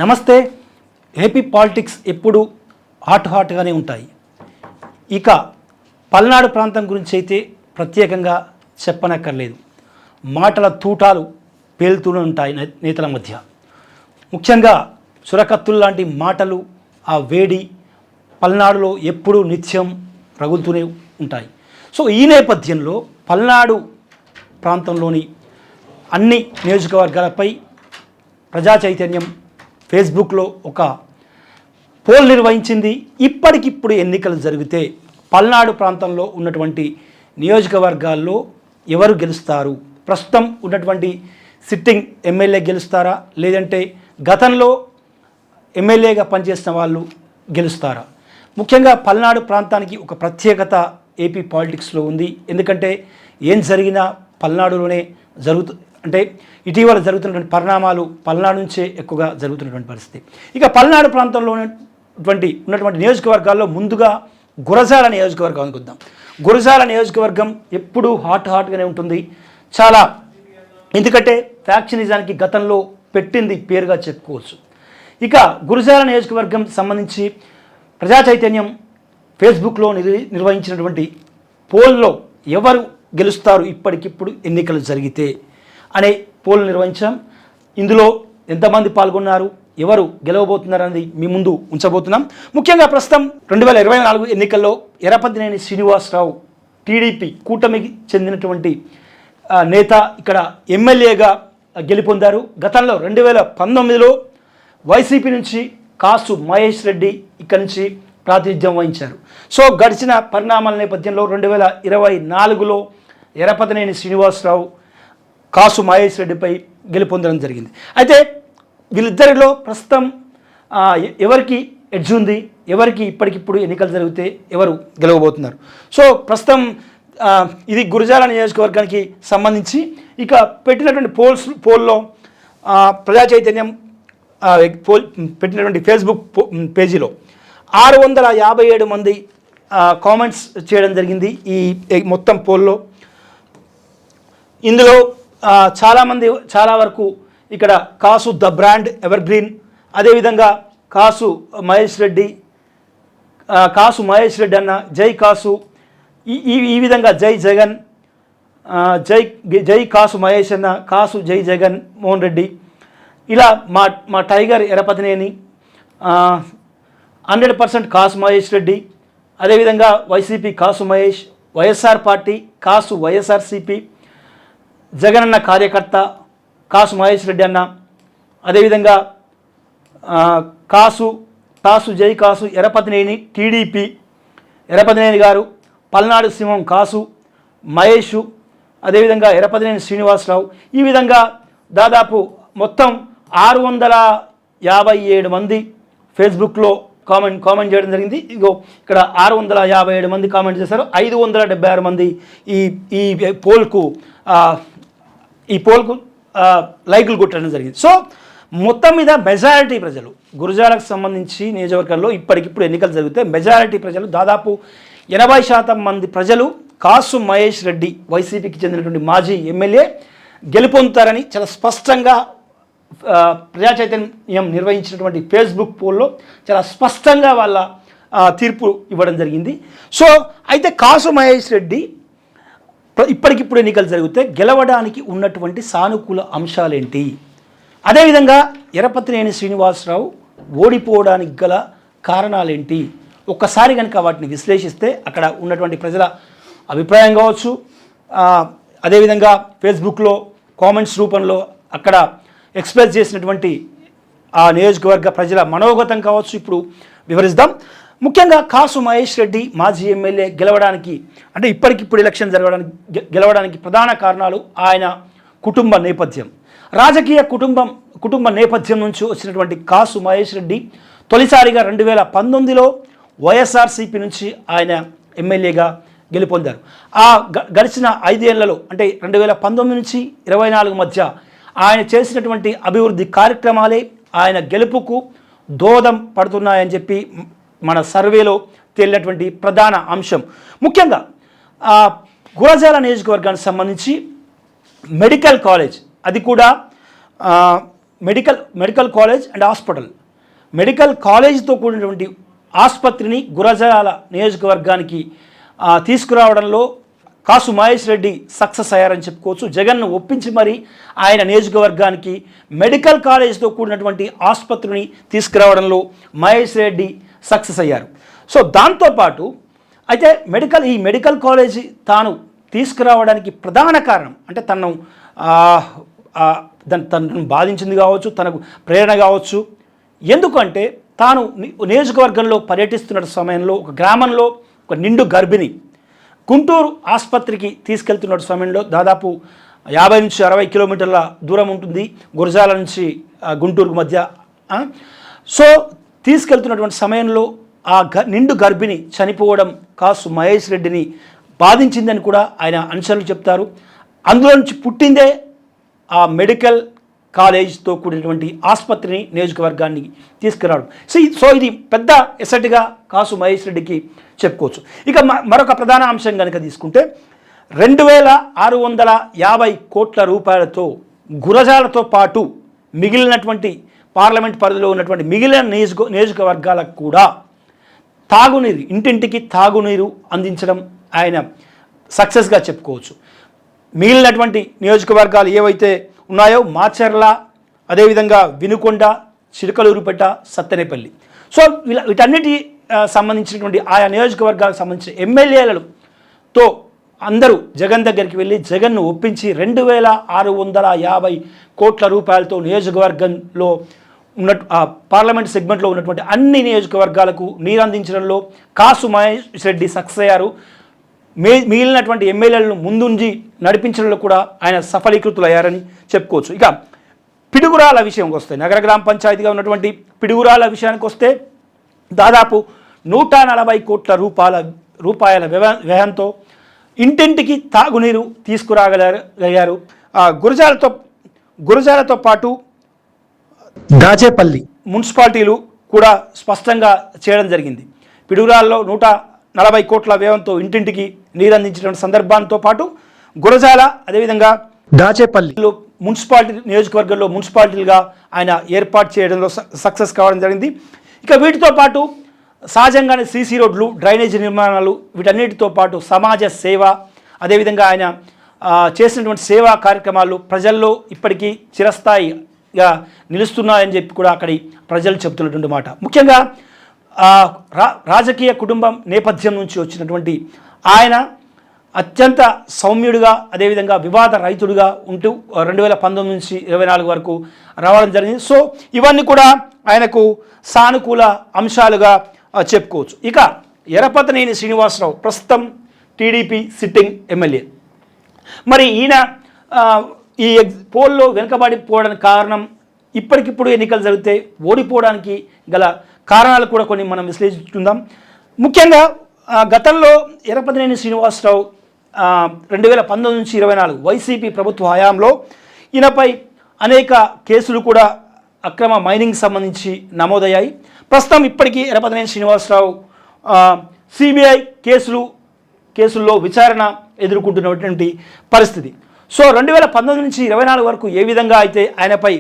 నమస్తే. AP politics ఎప్పుడు హాట్గానే ఉంటాయి. ఇక పల్నాడు ప్రాంతం గురించి అయితే ప్రత్యేకంగా చెప్పనక్కర్లేదు. మాటల తూటాలు పేలుతూనే ఉంటాయి నేతల మధ్య. ముఖ్యంగా చురకత్తులు లాంటి మాటలు, ఆ వేడి పల్నాడులో ఎప్పుడూ నిత్యం రగులుతూనే ఉంటాయి. సో ఈ నేపథ్యంలో పల్నాడు ప్రాంతంలోని అన్ని నియోజకవర్గాలపై ప్రజా చైతన్యం ఫేస్బుక్లో ఒక పోల్ నిర్వహించింది. ఇప్పటికిప్పుడు ఎన్నికలు జరిగితే పల్నాడు ప్రాంతంలో ఉన్నటువంటి నియోజకవర్గాల్లో ఎవరు గెలుస్తారు, ప్రస్తుతం ఉన్నటువంటి సిట్టింగ్ ఎమ్మెల్యే గెలుస్తారా, లేదంటే గతంలో ఎమ్మెల్యేగా పనిచేసిన వాళ్ళు గెలుస్తారా? ముఖ్యంగా పల్నాడు ప్రాంతానికి ఒక ప్రత్యేకత ఏపీ పాలిటిక్స్లో ఉంది. ఎందుకంటే ఏం జరిగినా పల్నాడులోనే అంటే ఇటీవల జరుగుతున్నటువంటి పరిణామాలు పల్నాడు నుంచే ఎక్కువగా జరుగుతున్నటువంటి పరిస్థితి. ఇక పల్నాడు ప్రాంతంలో ఉన్నటువంటి నియోజకవర్గాల్లో ముందుగా గురజాల నియోజకవర్గానికి వద్దాం. గురజాల నియోజకవర్గం ఎప్పుడూ హాట్గానే ఉంటుంది. చాలా, ఎందుకంటే ఫ్యాక్షనిజానికి గతంలో పెట్టింది పేరుగా చెప్పుకోవచ్చు. ఇక గురజాల నియోజకవర్గం సంబంధించి ప్రజా చైతన్యం ఫేస్బుక్లో నిర్వహించినటువంటి పోల్లో ఎవరు గెలుస్తారు ఇప్పటికిప్పుడు ఎన్నికలు జరిగితే అనే పోల్ నిర్వహించాం. ఇందులో ఎంతమంది పాల్గొన్నారు, ఎవరు గెలవబోతున్నారు అనేది మీ ముందు ఉంచబోతున్నాం. ముఖ్యంగా ప్రస్తుతం 2024 ఎన్నికల్లో ఎర్రపతినేని శ్రీనివాసరావు టీడీపీ కూటమికి చెందినటువంటి నేత ఇక్కడ ఎమ్మెల్యేగా గెలుపొందారు. గతంలో 2019లో వైసీపీ నుంచి కాసు మహేష్ రెడ్డి ఇక్కడి నుంచి ప్రాతినిధ్యం వహించారు. సో గడిచిన పరిణామాల నేపథ్యంలో 2024లో ఎర్రపతినేని శ్రీనివాసరావు కాసు మహేష్ రెడ్డిపై గెలుపొందడం జరిగింది. అయితే వీళ్ళిద్దరిలో ప్రస్తుతం ఎవరికి ఎడ్జ్ ఉంది, ఎవరికి ఇప్పటికిప్పుడు ఎన్నికలు జరిగితే ఎవరు గెలవబోతున్నారు? సో ప్రస్తుతం ఇది గురజాల నియోజకవర్గానికి సంబంధించి ఇక పెట్టినటువంటి పోల్లో ప్రజా చైతన్యం పెట్టినటువంటి ఫేస్బుక్ పేజీలో 657 మంది కామెంట్స్ చేయడం జరిగింది ఈ మొత్తం పోల్లో. ఇందులో చాలా వరకు ఇక్కడ కాసు ద బ్రాండ్ ఎవర్ గ్రీన్, అదేవిధంగా కాసు మహేష్ రెడ్డి అన్న, జై కాసు, ఈ విధంగా జై జగన్, జై కాసు మహేష్ అన్న, కాసు జై జగన్ మోహన్ రెడ్డి, ఇలా మా టైగర్ ఎర్రపతినేని, 100% కాసు మహేష్ రెడ్డి, అదేవిధంగా వైసీపీ కాసు మహేష్, వైఎస్ఆర్ పార్టీ కాసు వైఎస్ఆర్సీపీ, జగనన్న కార్యకర్త కాసు మహేష్ రెడ్డి అన్న, అదేవిధంగా కాసు జై కాసు ఎర్రపతినేని టీడీపీ ఎర్రపతినేని గారు, పల్నాడు సింహం కాసు మహేష్, అదేవిధంగా ఎర్రపతినేని శ్రీనివాసరావు, ఈ విధంగా దాదాపు మొత్తం 657 మంది ఫేస్బుక్లో కామెంట్ చేయడం జరిగింది. ఇక్కడ 657 మంది కామెంట్ చేశారు. 576 మంది ఈ పోల్కు లైకులు కొట్టడం జరిగింది. సో మొత్తం మీద మెజారిటీ ప్రజలు గురజాలకు సంబంధించి నియోజకవర్గాల్లో ఇప్పటికిప్పుడు ఎన్నికలు జరిగితే మెజారిటీ ప్రజలు దాదాపు 80% మంది ప్రజలు కాసు మహేష్ రెడ్డి వైసీపీకి చెందినటువంటి మాజీ ఎమ్మెల్యే గెలుపొందుతారని చాలా స్పష్టంగా ప్రజా చైతన్యం నిర్వహించినటువంటి ఫేస్బుక్ పోల్లో చాలా స్పష్టంగా వాళ్ళ తీర్పు ఇవ్వడం జరిగింది. సో అయితే కాసు మహేష్ రెడ్డి ఇప్పటికిప్పుడు ఎన్నికలు జరిగితే గెలవడానికి ఉన్నటువంటి సానుకూల అంశాలేంటి, అదేవిధంగా ఎర్రపతినేని శ్రీనివాసరావు ఓడిపోవడానికి గల కారణాలేంటి, ఒక్కసారి కనుక వాటిని విశ్లేషిస్తే అక్కడ ఉన్నటువంటి ప్రజల అభిప్రాయం కావచ్చు, అదేవిధంగా ఫేస్బుక్లో కామెంట్స్ రూపంలో అక్కడ ఎక్స్ప్రెస్ చేసినటువంటి ఆ నియోజకవర్గ ప్రజల మనోగతం కావచ్చు, ఇప్పుడు వివరిద్దాం. ముఖ్యంగా కాసు మహేష్ రెడ్డి మాజీ ఎమ్మెల్యే గెలవడానికి, అంటే ఇప్పటికిప్పుడు ఎలక్షన్ గెలవడానికి ప్రధాన కారణాలు ఆయన కుటుంబ నేపథ్యం. రాజకీయ కుటుంబ నేపథ్యం నుంచి వచ్చినటువంటి కాసు మహేష్ రెడ్డి తొలిసారిగా 2019లో వైఎస్ఆర్సీపీ నుంచి ఆయన ఎమ్మెల్యేగా గెలుపొందారు. ఆ గడిచిన 5 ఏళ్లలో, అంటే 2019 నుంచి 2024 మధ్య ఆయన చేసినటువంటి అభివృద్ధి కార్యక్రమాలే ఆయన గెలుపుకు దోహదం పడుతున్నాయని చెప్పి మన సర్వేలో తేలినటువంటి ప్రధాన అంశం. ముఖ్యంగా గురజాల నియోజకవర్గానికి సంబంధించి మెడికల్ కాలేజ్, అది కూడా medical college and hospital, medical కాలేజీతో కూడినటువంటి ఆసుపత్రిని గురజాల నియోజకవర్గానికి తీసుకురావడంలో కాసు మహేష్ రెడ్డి సక్సెస్ అయ్యారని చెప్పుకోవచ్చు. జగన్ను ఒప్పించి మరి ఆయన నియోజకవర్గానికి మెడికల్ కాలేజీతో కూడినటువంటి ఆసుపత్రిని తీసుకురావడంలో మహేష్ రెడ్డి సక్సెస్ అయ్యారు. సో దాంతోపాటు అయితే ఈ మెడికల్ కాలేజీ తాను తీసుకురావడానికి ప్రధాన కారణం అంటే తనను బాధించింది కావచ్చు, తనకు ప్రేరణ కావచ్చు. ఎందుకంటే తాను నియోజకవర్గంలో పర్యటిస్తున్న సమయంలో ఒక గ్రామంలో ఒక నిండు గర్భిణి గుంటూరు ఆసుపత్రికి తీసుకెళ్తున్న సమయంలో దాదాపు 50 నుంచి 60 కిలోమీటర్ల దూరం ఉంటుంది గురజాల నుంచి గుంటూరుకు మధ్య. సో తీసుకెళ్తున్నటువంటి సమయంలో ఆ నిండు గర్భిణి చనిపోవడం కాసు మహేష్ రెడ్డిని బాధించిందని కూడా ఆయన అనుచరులు చెప్తారు. అందులో నుంచి పుట్టిందే ఆ మెడికల్ కాలేజ్తో కూడినటువంటి ఆసుపత్రిని నియోజకవర్గాన్ని తీసుకురావడం. సో ఇది పెద్ద ఎసెట్గా కాసు మహేష్ రెడ్డికి చెప్పుకోవచ్చు. ఇక మరొక ప్రధాన అంశం కనుక తీసుకుంటే 2650 కోట్ల రూపాయలతో గురజాలతో పాటు మిగిలినటువంటి పార్లమెంట్ పరిధిలో ఉన్నటువంటి మిగిలిన నియోజకవర్గాలకు కూడా తాగునీరు, ఇంటింటికి తాగునీరు అందించడం ఆయన సక్సెస్గా చెప్పుకోవచ్చు. మిగిలినటువంటి నియోజకవర్గాలు ఏవైతే ఉన్నాయో మాచర్ల, అదేవిధంగా వినుకొండ, చిలకలూరుపేట, సత్తెనపల్లి, సో వీటన్నిటి సంబంధించినటువంటి ఆయా నియోజకవర్గాలకు సంబంధించిన ఎమ్మెల్యేలతో అందరూ జగన్ దగ్గరికి వెళ్ళి జగన్ను ఒప్పించి 2650 కోట్ల రూపాయలతో నియోజకవర్గంలో పార్లమెంట్ సెగ్మెంట్లో ఉన్నటువంటి అన్ని నియోజకవర్గాలకు నీరు అందించడంలో కాసు మహేష్ రెడ్డి సక్సెస్ అయ్యారు. మిగిలినటువంటి ఎమ్మెల్యేలను ముందుంచి నడిపించడంలో కూడా ఆయన సఫలీకృతులు అయ్యారని చెప్పుకోవచ్చు. ఇక పిడుగురాల విషయంకి వస్తే, నగర గ్రామ పంచాయతీగా ఉన్నటువంటి పిడుగురాల విషయానికి వస్తే దాదాపు 140 కోట్ల రూపాయల వ్యయంతో ఇంటింటికి తాగునీరు తీసుకురాగలిగారు. గురజాలతో పాటు దాచేపల్లి మున్సిపాలిటీలు కూడా స్పష్టంగా చేయడం జరిగింది. పిడుగురాల్లో 140 కోట్ల వ్యయంతో ఇంటింటికి నీరు అందించిన సందర్భంతో పాటు గురజాల, అదేవిధంగా దాచేపల్లిలో నియోజకవర్గంలో మున్సిపాలిటీలుగా ఆయన ఏర్పాటు చేయడంలో సక్సెస్ కావడం జరిగింది. ఇక వీటితో పాటు సహజంగానే సీసీ రోడ్లు, డ్రైనేజీ నిర్మాణాలు, వీటన్నిటితో పాటు సమాజ సేవ, అదేవిధంగా ఆయన చేసినటువంటి సేవా కార్యక్రమాలు ప్రజల్లో ఇప్పటికీ చిరస్థాయిగా నిలుస్తున్నాయని చెప్పి కూడా అక్కడి ప్రజలు చెబుతున్నటువంటి మాట. ముఖ్యంగా రాజకీయ కుటుంబం నేపథ్యం నుంచి వచ్చినటువంటి ఆయన అత్యంత సౌమ్యుడిగా, అదేవిధంగా వివాద రహితుడిగా ఉంటూ 2019 నుంచి 24 వరకు రావడం జరిగింది. సో ఇవన్నీ కూడా ఆయనకు సానుకూల అంశాలుగా చెప్పుకోవచ్చు. ఇక ఎర్రపతినేని శ్రీనివాసరావు ప్రస్తుతం టీడీపీ సిట్టింగ్ ఎమ్మెల్యే. మరి ఈయన ఈ పోల్లో వెనుకబడిపోవడానికి కారణం, ఇప్పటికిప్పుడు ఎన్నికలు జరిగితే ఓడిపోవడానికి గల కారణాలు కూడా కొన్ని మనం విశ్లేషించుకుందాం. ముఖ్యంగా గతంలో ఎర్రపతినేని శ్రీనివాసరావు 2019 నుంచి 24 వైసీపీ ప్రభుత్వ హయాంలో ఈయనపై అనేక కేసులు కూడా అక్రమ మైనింగ్ సంబంధించి నమోదయ్యాయి. ప్రస్తుతం ఇప్పటికీ ఎర్రపతినేని శ్రీనివాసరావు సిబిఐ కేసుల్లో విచారణ ఎదుర్కొంటున్నటువంటి పరిస్థితి. సో 2019 నుంచి 24 వరకు ఏ విధంగా అయితే ఆయనపై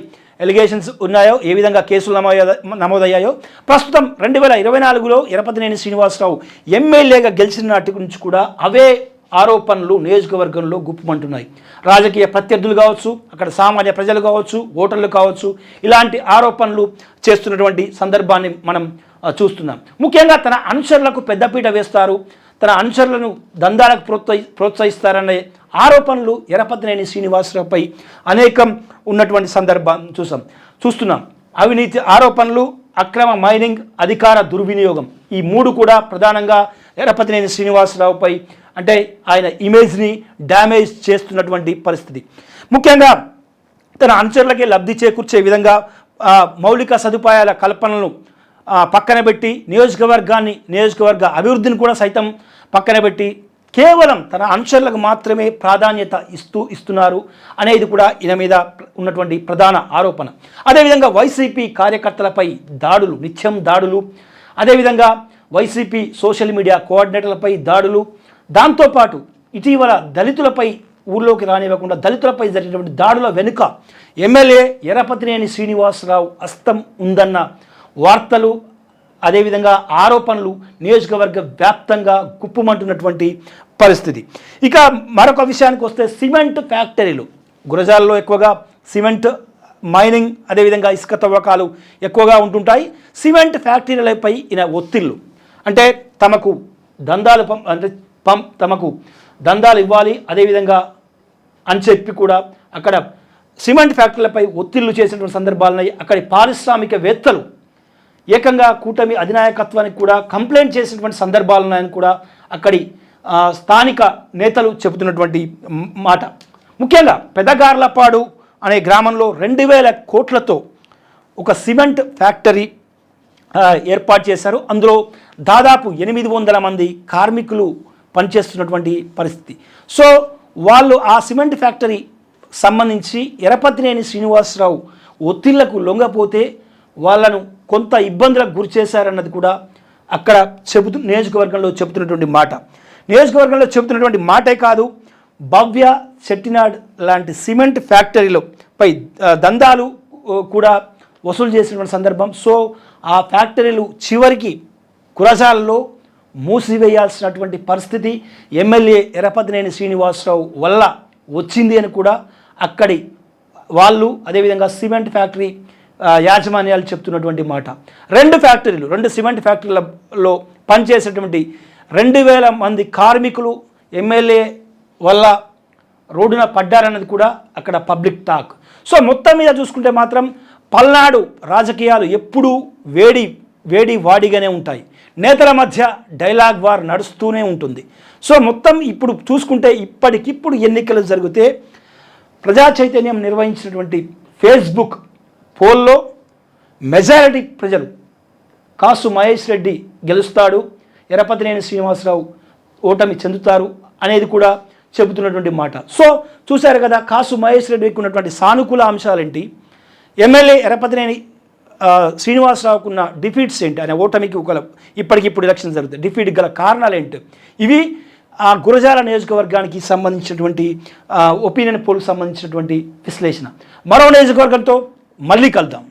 ఎలిగేషన్స్ ఉన్నాయో, ఏ విధంగా కేసులు నమోదయ్యాయో, ప్రస్తుతం 2024లో ఎర్రపతినేని శ్రీనివాసరావు ఎమ్మెల్యేగా గెలిచిన నాటి నుంచి కూడా అవే ఆరోపణలు నియోజకవర్గంలో గుప్పమంటున్నాయి. రాజకీయ ప్రత్యర్థులు కావచ్చు, అక్కడ సామాన్య ప్రజలు కావచ్చు, ఓటర్లు కావచ్చు, ఇలాంటి ఆరోపణలు చేస్తున్నటువంటి సందర్భాన్ని మనం చూస్తున్నాం. ముఖ్యంగా తన అనుచరులకు పెద్దపీట వేస్తారు, తన అనుచరులను దందాలకు ప్రోత్సహిస్తారనే ఆరోపణలు ఎర్రపతినేని శ్రీనివాసరావుపై అనేకం ఉన్నటువంటి సందర్భం చూస్తున్నాం. అవినీతి ఆరోపణలు, అక్రమ మైనింగ్, అధికార దుర్వినియోగం, ఈ మూడు కూడా ప్రధానంగా ఎర్రపతినేని శ్రీనివాసరావుపై అంటే ఆయన ఇమేజ్ని డ్యామేజ్ చేస్తున్నటువంటి పరిస్థితి. ముఖ్యంగా తన అనుచరులకే లబ్ధి చేకూర్చే విధంగా మౌలిక సదుపాయాల కల్పనలను పక్కన పెట్టి నియోజకవర్గ అభివృద్ధిని కూడా సైతం పక్కన పెట్టి కేవలం తన అనుచరులకు మాత్రమే ప్రాధాన్యత ఇస్తున్నారు అనేది కూడా ఈయన మీద ఉన్నటువంటి ప్రధాన ఆరోపణ. అదేవిధంగా వైసీపీ కార్యకర్తలపై నిత్యం దాడులు, అదేవిధంగా వైసీపీ సోషల్ మీడియా కోఆర్డినేటర్లపై దాడులు, దాంతోపాటు ఇటీవల దళితులపై ఊళ్ళోకి రానివ్వకుండా దళితులపై జరిగినటువంటి దాడుల వెనుక ఎమ్మెల్యే ఎరపతినేని శ్రీనివాసరావు హస్తం ఉందన్న వార్తలు అదేవిధంగా ఆరోపణలు నియోజకవర్గ వ్యాప్తంగా గుప్పుమంటున్నటువంటి పరిస్థితి. ఇక మరొక విషయానికి వస్తే సిమెంట్ ఫ్యాక్టరీలు గురజాలలో ఎక్కువగా సిమెంట్ మైనింగ్ అదేవిధంగా ఇసుక తవ్వకాలు ఎక్కువగా ఉంటుంటాయి. సిమెంట్ ఫ్యాక్టరీలపై ఒత్తిళ్లు అంటే తమకు దందాలు ఇవ్వాలి అదేవిధంగా అని చెప్పి కూడా అక్కడ సిమెంట్ ఫ్యాక్టరీలపై ఒత్తిళ్లు చేసినటువంటి సందర్భాలున్నాయి. అక్కడి పారిశ్రామికవేత్తలు ఏకంగా కూటమి అధినాయకత్వానికి కూడా కంప్లైంట్ చేసినటువంటి సందర్భాలున్నాయని కూడా అక్కడి స్థానిక నేతలు చెబుతున్నటువంటి మాట. ముఖ్యంగా పెదగార్లపాడు అనే గ్రామంలో 2000 కోట్లతో ఒక సిమెంట్ ఫ్యాక్టరీ ఏర్పాటు చేశారు. అందులో దాదాపు 800 మంది కార్మికులు పనిచేస్తున్నటువంటి పరిస్థితి. సో వాళ్ళు ఆ సిమెంట్ ఫ్యాక్టరీ సంబంధించి ఎరపతినేని శ్రీనివాసరావు ఒత్తిళ్లకు లొంగపోతే వాళ్ళను కొంత ఇబ్బందులకు గురి చేశారన్నది కూడా అక్కడ నియోజకవర్గంలో చెబుతున్నటువంటి మాట. నియోజకవర్గంలో చెబుతున్నటువంటి మాటే కాదు, భవ్య చెట్టినాడ్ లాంటి సిమెంట్ ఫ్యాక్టరీలో పై దందాలు కూడా వసూలు చేసినటువంటి సందర్భం. సో ఆ ఫ్యాక్టరీలు చివరికి గురజాలలో మూసివేయాల్సినటువంటి పరిస్థితి ఎమ్మెల్యే ఎరపతినేని శ్రీనివాసరావు వల్ల వచ్చింది అని కూడా అక్కడి వాళ్ళు అదేవిధంగా సిమెంట్ ఫ్యాక్టరీ యాజమాన్యాలు చెప్తున్నటువంటి మాట. 2 సిమెంట్ ఫ్యాక్టరీలలో పనిచేసేటువంటి 2000 మంది కార్మికులు ఎమ్మెల్యే వల్ల రోడ్డున పడ్డారన్నది కూడా అక్కడ పబ్లిక్ టాక్. సో మొత్తం మీద చూసుకుంటే మాత్రం పల్నాడు రాజకీయాలు ఎప్పుడూ వేడి వాడిగానే ఉంటాయి. నేతల మధ్య డైలాగ్ వార్ నడుస్తూనే ఉంటుంది. సో మొత్తం ఇప్పుడు చూసుకుంటే ఇప్పటికిప్పుడు ఎన్నికలు జరిగితే ప్రజా చైతన్యం నిర్వహించినటువంటి ఫేస్బుక్ పోల్లో మెజారిటీ ప్రజలు కాసు మహేష్ రెడ్డి గెలుస్తాడు, ఎరపతినేని శ్రీనివాసరావు ఓటమి చెందుతారు అనేది కూడా చెబుతున్నటువంటి మాట. సో చూశారు కదా కాసు మహేష్ రెడ్డికి ఉన్నటువంటి సానుకూల అంశాలేంటి, ఎమ్మెల్యే ఎరపతినేని శ్రీనివాసరావుకు ఉన్న డిఫీట్స్ ఏంటి, ఆయన ఓటమికి ఇప్పటికిప్పుడు ఎలక్షన్ జరుగుతాయి, డిఫీట్ గల కారణాలు ఏంటి, ఇవి ఆ గురజాల నియోజకవర్గానికి సంబంధించినటువంటి ఒపీనియన్ పోల్కి సంబంధించినటువంటి విశ్లేషణ. మరో నియోజకవర్గంతో మళ్ళీ కలుద్దాం.